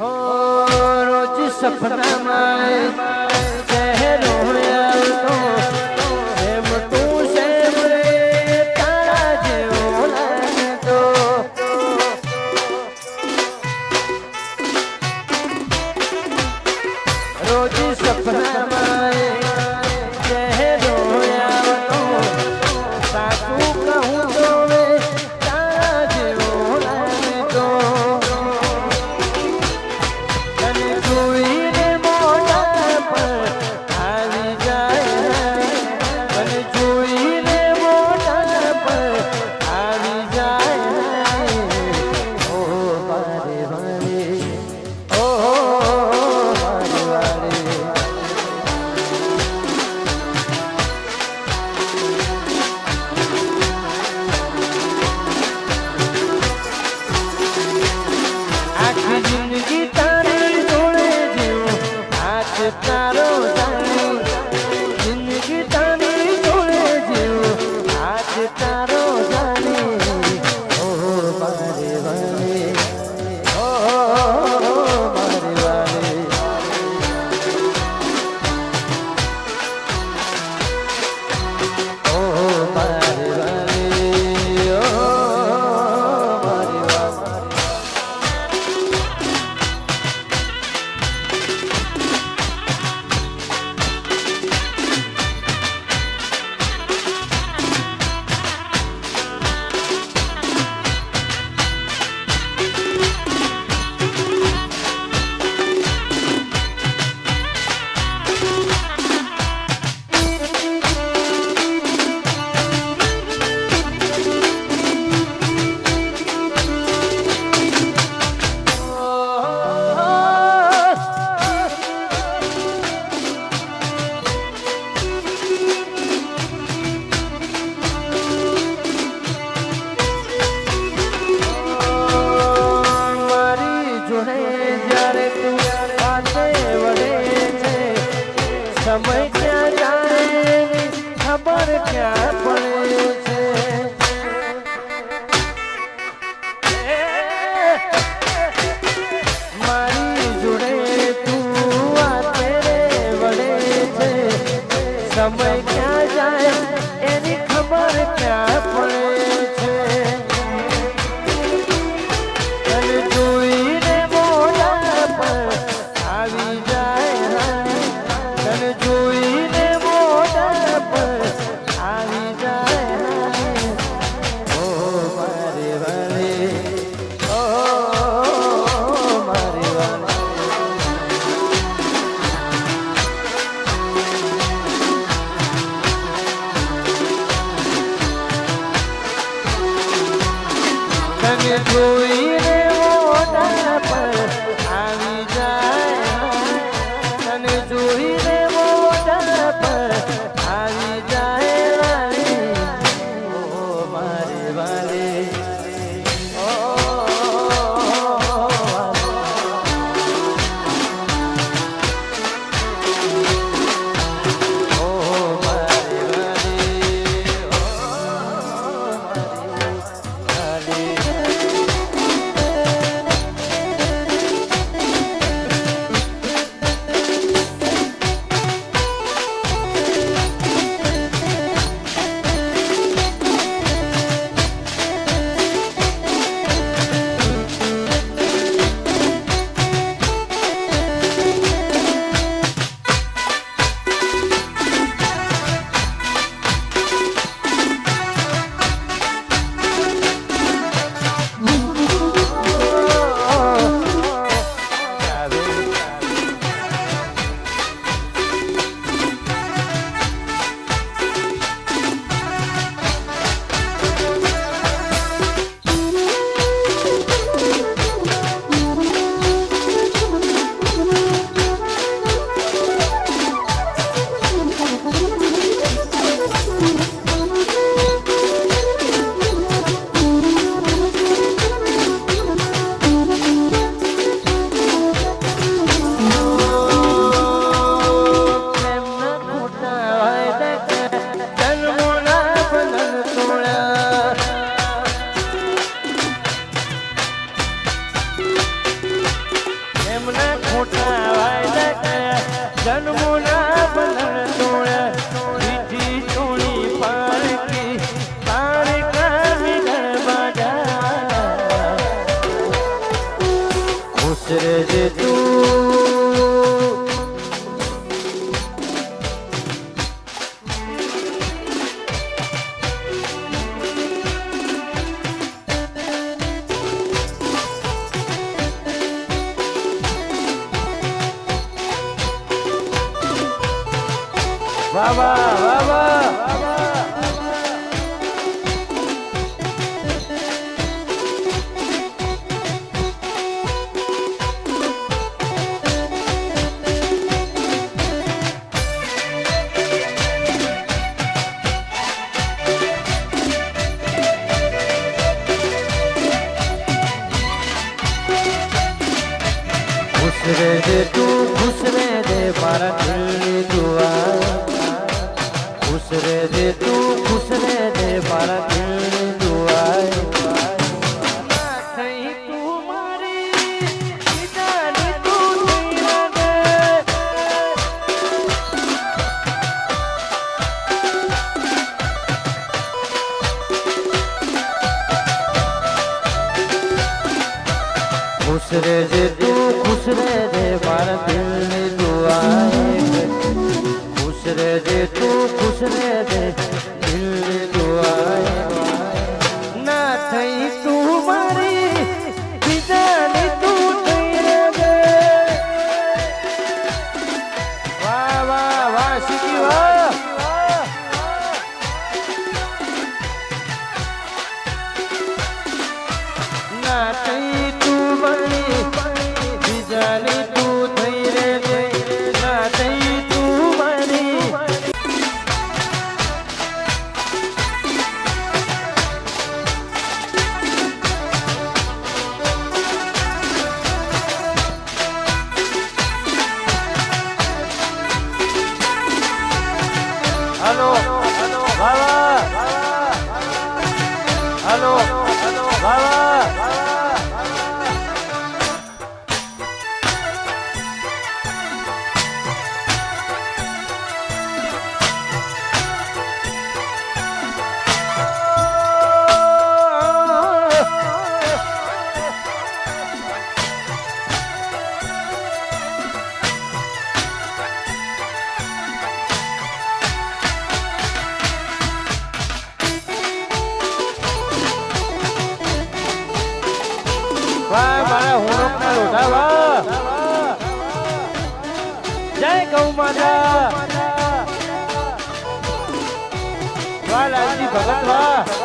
हो रोज सपना में चेहरो आवतो एम तू से तारा जेवो लागतो रोज सपना में चेहरो आवतो साचू कहूं तो तारा जेवो लागतो મોટા વાયદા કર્યા જન્મોના બંધન તોડ્યા વીઠી ચોણી પારકી તારકા વિગળ બાજા ખુશ રહેજે તું વાહ વાહ વાહ ખુશ રહેજે તું ખુશ રહેજે મારા દિલની દુઆ खुश रह दे तू खुश रह दे मारा दिल दुआए ना थई तू मारी जानी तू तेरा दे खुश रह दे तू खुश रह दे मारा दिल दुआए खुश रह दे तू खुश रह दे दिल दुआए ना थई તું મારી બીજાની તું થઈ રે વાહ વાહ વાહ શીખી વાહ ના થઈ તું મારી બીજાની તું થઈ રે ના થઈ તું મારી हेलो हेलो बाबा हेलो हेलो बाबा વાહ મારા હોનકના લોઢા વાહ જય ગૌ માતા વાહ લાલજી ભગત વાહ